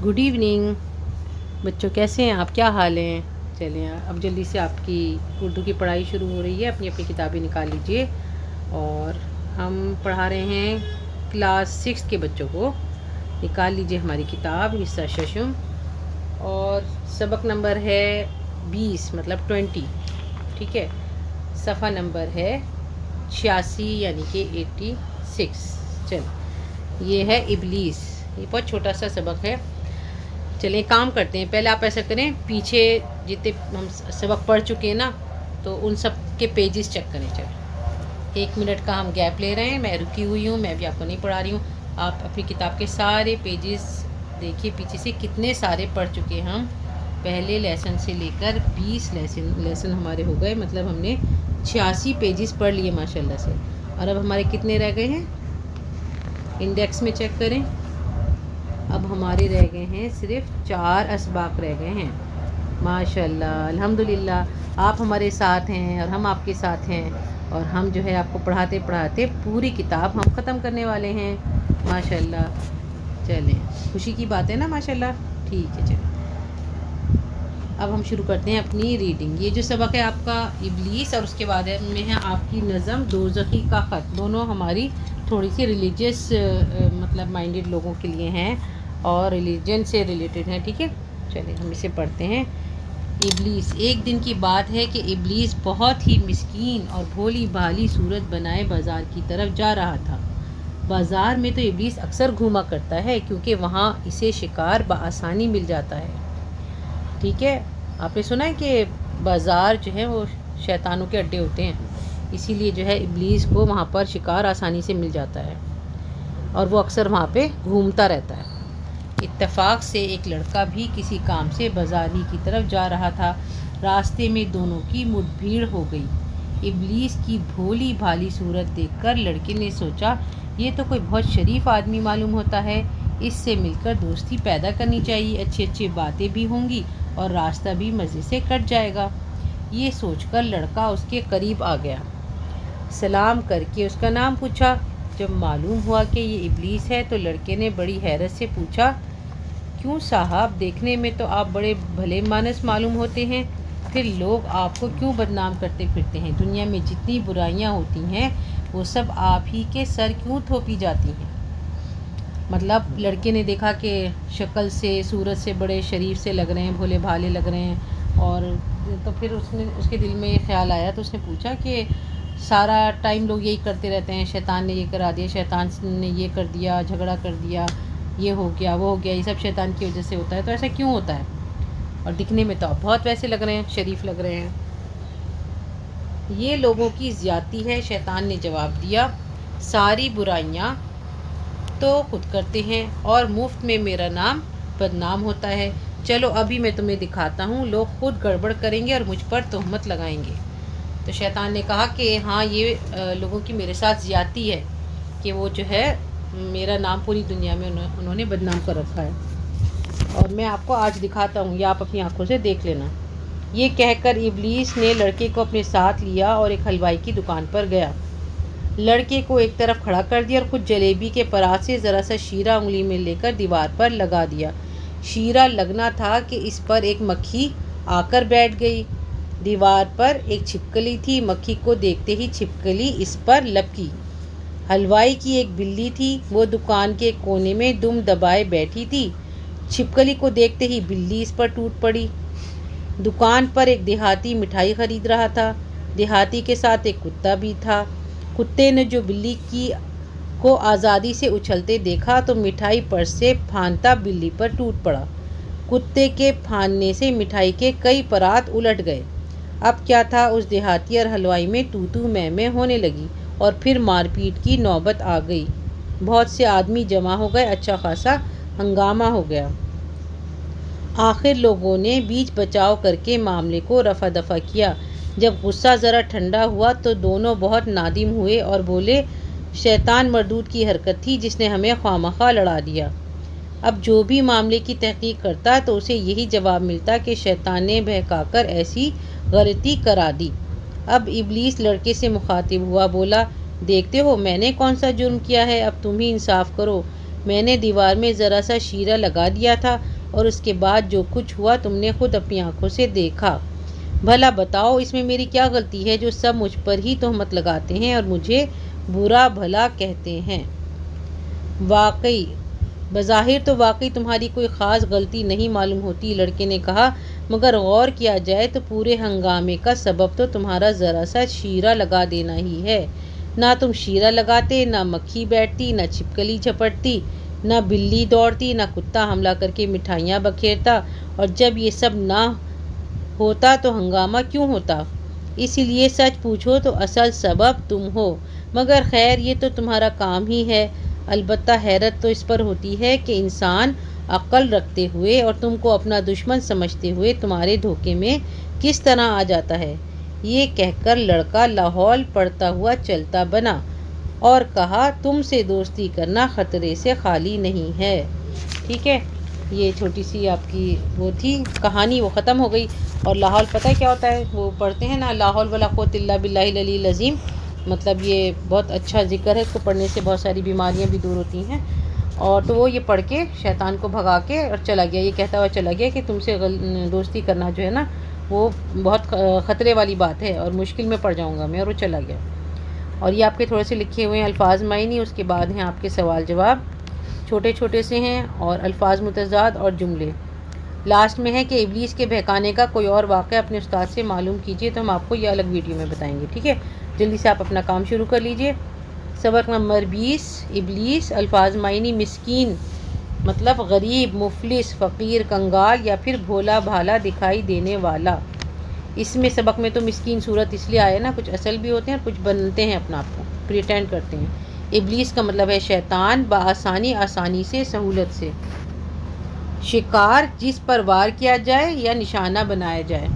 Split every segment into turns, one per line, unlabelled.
Good evening بچوں، کیسے ہیں آپ؟ کیا حال ہیں؟ چلیں اب جلدی سے آپ کی اردو کی پڑھائی شروع ہو رہی ہے. اپنی اپنی کتابیں نکال لیجئے. اور ہم پڑھا رہے ہیں کلاس 6 کے بچوں کو. نکال لیجئے ہماری کتاب حصہ ششم، اور سبق نمبر ہے 20 مطلب 20. ٹھیک ہے، صفحہ نمبر ہے 86 یعنی کہ 86. چل، یہ ہے ابلیس. یہ بہت چھوٹا سا سبق ہے. چلیں کام کرتے ہیں. پہلے آپ ایسا کریں، پیچھے جتنے ہم سبق پڑھ چکے ہیں نا، تو ان سب کے پیجز چیک کریں. چلیں 1 منٹ کا ہم گیپ لے رہے ہیں. میں رکی ہوئی ہوں، میں ابھی آپ کو نہیں پڑھا رہی ہوں. آپ اپنی کتاب کے سارے پیجز دیکھیے پیچھے سے کتنے سارے پڑھ چکے ہیں ہم. پہلے لیسن سے لے کر 20 لیسن ہمارے ہو گئے. مطلب ہم نے 86 پیجز پڑھ لیے ماشاء اللہ سے. اور اب ہمارے کتنے رہ گئے ہیں؟ انڈیکس میں چیک کریں. اب ہمارے رہ گئے ہیں صرف 4 اسباق رہ گئے ہیں. ماشاء اللہ، الحمدللہ. آپ ہمارے ساتھ ہیں اور ہم آپ کے ساتھ ہیں. اور ہم جو ہے آپ کو پڑھاتے پڑھاتے پوری کتاب ہم ختم کرنے والے ہیں ماشاء اللہ. چلیں، خوشی کی بات ہے نا ماشاء اللہ. ٹھیک ہے، چلیں اب ہم شروع کرتے ہیں اپنی ریڈنگ. یہ جو سبق ہے آپ کا ابلیس، اور اس کے بعد میں ہے آپ کی نظم دوزخی کا خط. دونوں ہماری تھوڑی سی ریلیجیس مطلب مائنڈیڈ لوگوں کے لیے ہیں اور ریلیجن سے ریلیٹڈ ہیں. ٹھیک ہے، چلیں ہم اسے پڑھتے ہیں. ابلیس. ایک دن کی بات ہے کہ ابلیس بہت ہی مسکین اور بھولی بھالی صورت بنائے بازار کی طرف جا رہا تھا. بازار میں تو ابلیس اکثر گھوما کرتا ہے کیونکہ وہاں اسے شکار بآسانی مل جاتا ہے. ٹھیک ہے، آپ نے سنا ہے کہ بازار جو ہے وہ شیطانوں کے اڈے ہوتے ہیں، اسی لیے جو ہے ابلیس کو وہاں پر شکار آسانی سے مل جاتا ہے اور وہ اکثر وہاں پہ گھومتا رہتا ہے. اتفاق سے ایک لڑکا بھی کسی کام سے بازار ہی کی طرف جا رہا تھا. راستے میں دونوں کی مٹ بھیڑ ہو گئی. ابلیس کی بھولی بھالی صورت دیکھ کر لڑکے نے سوچا یہ تو کوئی بہت شریف آدمی معلوم ہوتا ہے، اس سے مل کر دوستی پیدا کرنی چاہیے. اچھی اچھی باتیں بھی ہوں گی اور راستہ بھی مزے سے کٹ جائے گا. یہ سوچ کر لڑکا اس کے قریب آ گیا. سلام کر کے اس کا نام پوچھا. جب معلوم ہوا کہ یہ ابلیس ہے تو لڑکے نے بڑی حیرت سے پوچھا، کیوں صاحب، دیکھنے میں تو آپ بڑے بھلے مانس معلوم ہوتے ہیں، پھر لوگ آپ کو کیوں بدنام کرتے پھرتے ہیں؟ دنیا میں جتنی برائیاں ہوتی ہیں وہ سب آپ ہی کے سر کیوں تھوپی جاتی ہیں؟ مطلب لڑکے نے دیکھا کہ شکل سے صورت سے بڑے شریف سے لگ رہے ہیں، بھولے بھالے لگ رہے ہیں. اور تو پھر اس کے دل میں یہ خیال آیا تو اس نے پوچھا کہ سارا ٹائم لوگ یہی کرتے رہتے ہیں، شیطان نے یہ کرا دیا، شیطان نے یہ کر دیا، جھگڑا کر دیا، یہ ہو گیا وہ ہو گیا، یہ سب شیطان کی وجہ سے ہوتا ہے، تو ایسا کیوں ہوتا ہے؟ اور دکھنے میں تو آپ بہت ویسے لگ رہے ہیں، شریف لگ رہے ہیں. یہ لوگوں کی زیادتی ہے، شیطان نے جواب دیا. ساری برائیاں تو خود کرتے ہیں اور مفت میں میرا نام بدنام ہوتا ہے. چلو ابھی میں تمہیں دکھاتا ہوں، لوگ خود گڑبڑ کریں گے اور مجھ پر تہمت لگائیں گے. تو شیطان نے کہا کہ ہاں، یہ لوگوں کی میرے ساتھ زیادتی ہے کہ وہ جو ہے میرا نام پوری دنیا میں انہوں نے بدنام کر رکھا ہے، اور میں آپ کو آج دکھاتا ہوں، یہ آپ اپنی آنکھوں سے دیکھ لینا. یہ کہہ کر ابلیس نے لڑکے کو اپنے ساتھ لیا اور ایک حلوائی کی دکان پر گیا. لڑکے کو ایک طرف کھڑا کر دیا اور کچھ جلیبی کے پرات سے ذرا سا شیرہ انگلی میں لے کر دیوار پر لگا دیا. شیرہ لگنا تھا کہ اس پر ایک مکھی آ کر بیٹھ گئی. دیوار پر ایک چھپکلی تھی. مکھی کو دیکھتے ہی چھپکلی اس پر لپکی. حلوائی کی ایک بلی تھی، وہ دکان کے کونے میں دم دبائے بیٹھی تھی. چھپکلی کو دیکھتے ہی بلی اس پر ٹوٹ پڑی. دکان پر ایک دیہاتی مٹھائی خرید رہا تھا. دیہاتی کے ساتھ ایک کتا بھی تھا. کتے نے جو بلی کو آزادی سے اچھلتے دیکھا تو مٹھائی پرس سے پھاندتا بلی پر ٹوٹ پڑا. کتے کے پھاندنے سے مٹھائی کے کئی پرات الٹ گئے. اب کیا تھا، اس دیہاتی اور حلوائی میں تو تو میں میں ہونے لگی اور پھر مار پیٹ کی نوبت آ گئی. بہت سے آدمی جمع ہو گئے، اچھا خاصا ہنگامہ ہو گیا. آخر لوگوں نے بیچ بچاؤ کر کے معاملے کو رفع دفع کیا. جب غصہ ذرا ٹھنڈا ہوا تو دونوں بہت نادم ہوئے اور بولے، شیطان مردود کی حرکت تھی جس نے ہمیں خواہ مخواہ لڑا دیا. اب جو بھی معاملے کی تحقیق کرتا تو اسے یہی جواب ملتا کہ شیطان نے بہکا کر ایسی غلطی کرا دی. اب ابلیس لڑکے سے مخاطب ہوا، بولا، دیکھتے ہو میں نے کون سا جرم کیا ہے، اب تم ہی انصاف کرو. میں نے دیوار میں ذرا سا شیرہ لگا دیا تھا اور اس کے بعد جو کچھ ہوا تم نے خود اپنی آنکھوں سے دیکھا۔ بھلا بتاؤ اس میں میری کیا غلطی ہے جو سب مجھ پر ہی تہمت لگاتے ہیں اور مجھے برا بھلا کہتے ہیں؟ واقعی بظاہر تو واقعی تمہاری کوئی خاص غلطی نہیں معلوم ہوتی، لڑکے نے کہا، مگر غور کیا جائے تو پورے ہنگامے کا سبب تو تمہارا ذرا سا شیرہ لگا دینا ہی ہے۔ نہ تم شیرہ لگاتے، نہ مکھی بیٹھتی، نہ چھپکلی جھپٹتی، نہ بلی دوڑتی، نہ کتا حملہ کر کے مٹھائیاں بکھیرتا، اور جب یہ سب نہ ہوتا تو ہنگامہ کیوں ہوتا؟ اسی لیے سچ پوچھو تو اصل سبب تم ہو، مگر خیر یہ تو تمہارا کام ہی ہے۔ البتہ حیرت تو اس پر ہوتی ہے کہ انسان عقل رکھتے ہوئے اور تم کو اپنا دشمن سمجھتے ہوئے تمہارے دھوکے میں کس طرح آ جاتا ہے۔ یہ کہہ کر لڑکا لاہور پڑتا ہوا چلتا بنا اور کہا، تم سے دوستی کرنا خطرے سے خالی نہیں ہے۔ ٹھیک ہے، یہ چھوٹی سی آپ کی وہ تھی کہانی، وہ ختم ہو گئی۔ اور لاہور پتہ ہے کیا ہوتا ہے؟ وہ پڑھتے ہیں نا، لا حول ولا قوۃ الا باللہ العلی العظیم، مطلب یہ بہت اچھا ذکر ہے، اس کو پڑھنے سے بہت ساری بیماریاں بھی دور ہوتی ہیں۔ اور تو وہ یہ پڑھ کے شیطان کو بھگا کے اور چلا گیا، یہ کہتا ہوا چلا گیا کہ تم سے دوستی کرنا جو ہے نا وہ بہت خطرے والی بات ہے اور مشکل میں پڑ جاؤں گا میں، اور وہ چلا گیا۔ اور یہ آپ کے تھوڑے سے لکھے ہوئے ہیں الفاظ معنی، اس کے بعد ہیں آپ کے سوال جواب، چھوٹے چھوٹے سے ہیں اور الفاظ متضاد اور جملے۔ لاسٹ میں ہے کہ ابلیس کے بہکانے کا کوئی اور واقعہ اپنے استاد سے معلوم کیجیے، تو ہم آپ کو یہ الگ ویڈیو میں بتائیں گے۔ ٹھیک ہے، جلدی سے آپ اپنا کام شروع کر لیجئے۔ سبق نمبر 20، ابلیس۔ الفاظ معنی، مسکین مطلب غریب، مفلس، فقیر، کنگال یا پھر بھولا بھالا دکھائی دینے والا۔ اس میں سبق میں تو مسکین صورت اس لیے آئے نا، کچھ اصل بھی ہوتے ہیں اور کچھ بنتے ہیں اپنا آپ کو، پریٹینڈ کرتے ہیں۔ ابلیس کا مطلب ہے شیطان، بآسانی، آسانی سے، سہولت سے۔ شکار، جس پر وار کیا جائے یا نشانہ بنایا جائے۔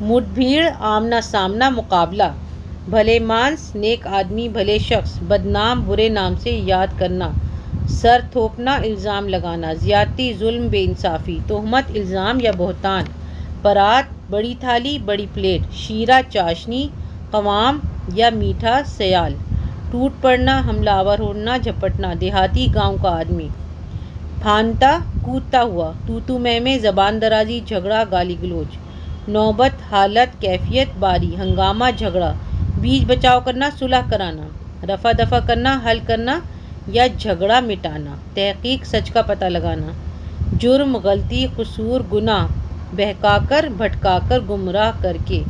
مٹ بھیڑ، آمنا سامنا، مقابلہ۔ بھلے مانس، نیک آدمی، بھلے شخص۔ بدنام، برے نام سے یاد کرنا۔ سر تھوپنا، الزام لگانا۔ زیادتی، ظلم، بے انصافی۔ تہمت، الزام یا بہتان۔ پرات، بڑی تھالی، بڑی پلیٹ۔ شیرہ، چاشنی، قوام یا میٹھا سیال۔ ٹوٹ پڑنا، حملہ آور ہونا، جھپٹنا۔ دیہاتی، گاؤں کا آدمی۔ پھاندتا، کودتا ہوا۔ تو میں، زبان درازی، جھگڑا، گالی گلوچ۔ نوبت، حالت، کیفیت، باری۔ ہنگامہ، جھگڑا۔ بیچ بچاؤ کرنا، صلح کرانا۔ رفع دفع کرنا، حل کرنا یا جھگڑا مٹانا۔ تحقیق، سچ کا پتہ لگانا۔ جرم، غلطی، قصور، گناہ۔ بہکا کر، بھٹکا کر، گمراہ کر کے۔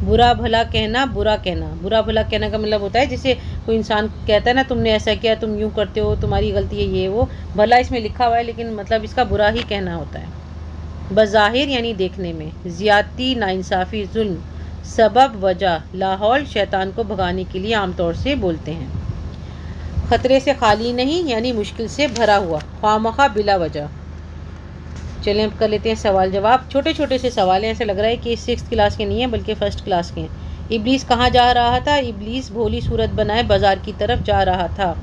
برا بھلا کہنا، برا کہنا۔ برا بھلا کہنے کا مطلب ہوتا ہے جیسے کوئی انسان کہتا ہے نا، تم نے ایسا کیا، تم یوں کرتے ہو، تمہاری غلطی ہے، یہ وہ۔ بھلا اس میں لکھا ہوا ہے لیکن مطلب اس کا برا ہی کہنا ہوتا ہے۔ بظاہر یعنی دیکھنے میں۔ زیادتی، ناانصافی، ظلم۔ سبب، وجہ۔ لاحول، شیطان کو بھگانے کے لیے عام طور سے بولتے ہیں۔ خطرے سے خالی نہیں یعنی مشکل سے بھرا ہوا، خواہ مخواہ، بلا وجہ۔ چلیں اب کر لیتے ہیں سوال جواب۔ چھوٹے چھوٹے سے سوال ہیں، ایسا لگ رہا ہے کہ 6th کلاس کے نہیں ہیں بلکہ 1st کلاس کے ہیں۔ ابلیس کہاں جا رہا تھا؟ ابلیس بھولی صورت بنائے بازار کی طرف جا رہا تھا۔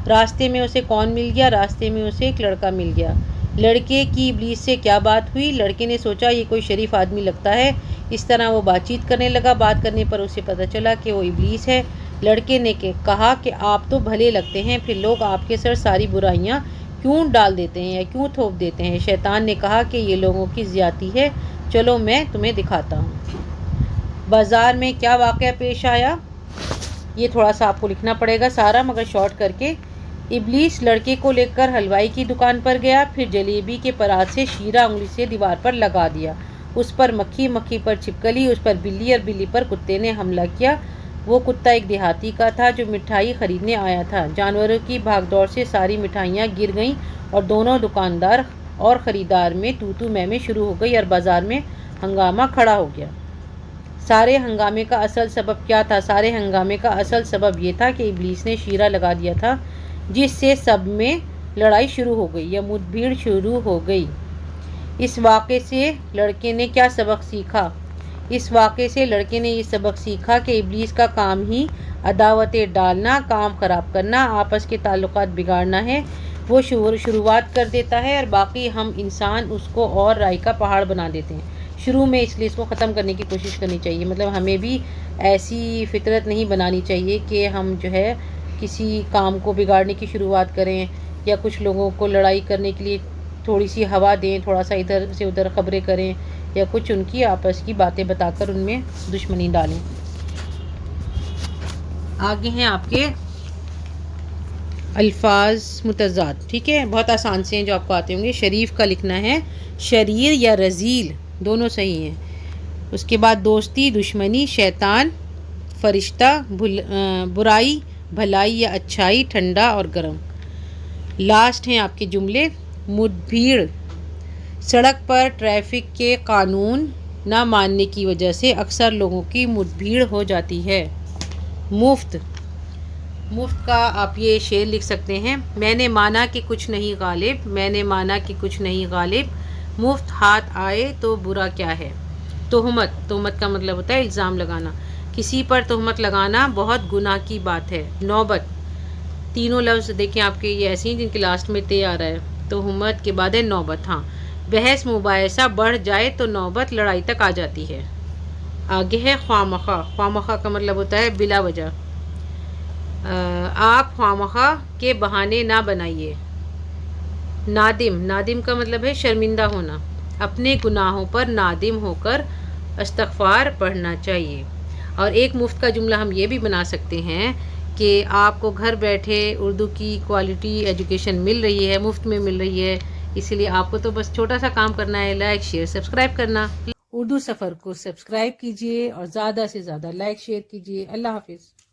راستے میں اسے کون مل گیا؟ راستے میں اسے ایک لڑکا مل گیا۔ لڑکے کی ابلیس سے کیا بات ہوئی؟ لڑکے نے سوچا یہ کوئی شریف آدمی لگتا ہے، اس طرح وہ بات چیت کرنے لگا۔ بات کرنے پر اسے پتہ چلا کہ وہ ابلیس ہے۔ لڑکے نے کہا کہ آپ تو بھلے لگتے ہیں، پھر لوگ آپ کے سر ساری برائیاں کیوں ڈال دیتے ہیں یا کیوں تھوپ دیتے ہیں؟ شیطان نے کہا کہ یہ لوگوں کی زیادتی ہے، چلو میں تمہیں دکھاتا ہوں۔ بازار میں کیا واقعہ پیش آیا؟ یہ تھوڑا سا آپ کو لکھنا پڑے گا سارا، مگر شارٹ کر کے۔ ابلیس لڑکے کو لے کر حلوائی کی دکان پر گیا، پھر جلیبی کے پرات سے شیرہ انگلی سے دیوار پر لگا دیا۔ اس پر مکھی، مکھی پر چھپکلی، اس پر بلی اور بلی پر کتے نے حملہ کیا۔ وہ کتا ایک دیہاتی کا تھا جو مٹھائی خریدنے آیا تھا۔ جانوروں کی بھاگ دوڑ سے ساری مٹھائیاں گر گئیں اور دونوں دکاندار اور خریدار میں تو میں شروع ہو گئی اور بازار میں ہنگامہ کھڑا ہو گیا۔ سارے ہنگامے کا اصل سبب کیا تھا؟ سارے ہنگامے کا اصل سبب یہ تھا کہ ابلیس نے شیرہ لگا دیا تھا، جس سے سب میں لڑائی شروع ہو گئی یا مٹ بھیڑ شروع ہو گئی۔ اس واقعے سے لڑکے نے کیا سبق سیکھا؟ اس واقعے سے لڑکے نے یہ سبق سیکھا کہ ابلیس کا کام ہی عداوتیں ڈالنا، کام خراب کرنا، آپس کے تعلقات بگاڑنا ہے۔ وہ شروعات کر دیتا ہے اور باقی ہم انسان اس کو اور رائی کا پہاڑ بنا دیتے ہیں شروع میں، اس لیے اس کو ختم کرنے کی کوشش کرنی چاہیے۔ مطلب ہمیں بھی ایسی فطرت نہیں بنانی چاہیے کہ ہم جو ہے کسی کام کو بگاڑنے کی شروعات کریں یا کچھ لوگوں کو لڑائی کرنے کے لیے تھوڑی سی ہوا دیں، تھوڑا سا ادھر سے ادھر خبریں کریں، یا کچھ ان کی آپس کی باتیں بتا کر ان میں دشمنی ڈالیں۔ آگے ہیں آپ کے الفاظ متضاد، ٹھیک ہے، بہت آسان سے ہیں جو آپ کو آتے ہوں گے۔ شریف کا لکھنا ہے شریر یا رذیل، دونوں صحیح ہیں۔ اس کے بعد دوستی، دشمنی، شیطان، فرشتہ، برائی، بھلائی یا اچھائی، ٹھنڈا اور گرم۔ لاسٹ ہیں آپ کے جملے، مدبھیڑ، سڑک پر ٹریفک کے قانون نہ ماننے کی وجہ سے اکثر لوگوں کی مدبھیڑ ہو جاتی ہے۔ مفت، مفت کا آپ یہ شعر لکھ سکتے ہیں، میں نے مانا کہ کچھ نہیں غالب، میں نے مانا کہ کچھ نہیں غالب، مفت ہاتھ آئے تو برا کیا ہے۔ تہمت، تہمت کا مطلب ہوتا ہے الزام لگانا، کسی پر تہمت لگانا بہت گناہ کی بات ہے۔ نوبت، تینوں لفظ دیکھیں آپ کے یہ ایسے ہیں جن کے لاسٹ میں تے آ رہا ہے، تہمت کے بعد ہے نوبت۔ ہاں، بحث مباحثہ بڑھ جائے تو نوبت لڑائی تک آ جاتی ہے۔ آگے ہے خواہ مخواہ کا مطلب ہوتا ہے بلا وجہ، آپ خواہ مخواہ کے بہانے نہ بنائیے۔ نادم، نادم کا مطلب ہے شرمندہ ہونا، اپنے گناہوں پر نادم ہو کر استغفار پڑھنا چاہیے۔ اور ایک مفت کا جملہ ہم یہ بھی بنا سکتے ہیں کہ آپ کو گھر بیٹھے اردو کی کوالٹی ایجوکیشن مل رہی ہے، مفت میں مل رہی ہے، اسی لیے آپ کو تو بس چھوٹا سا کام کرنا ہے، لائک شیئر سبسکرائب کرنا۔ اردو سفر کو سبسکرائب کیجیے اور زیادہ سے زیادہ لائک شیئر کیجیے۔ اللہ حافظ۔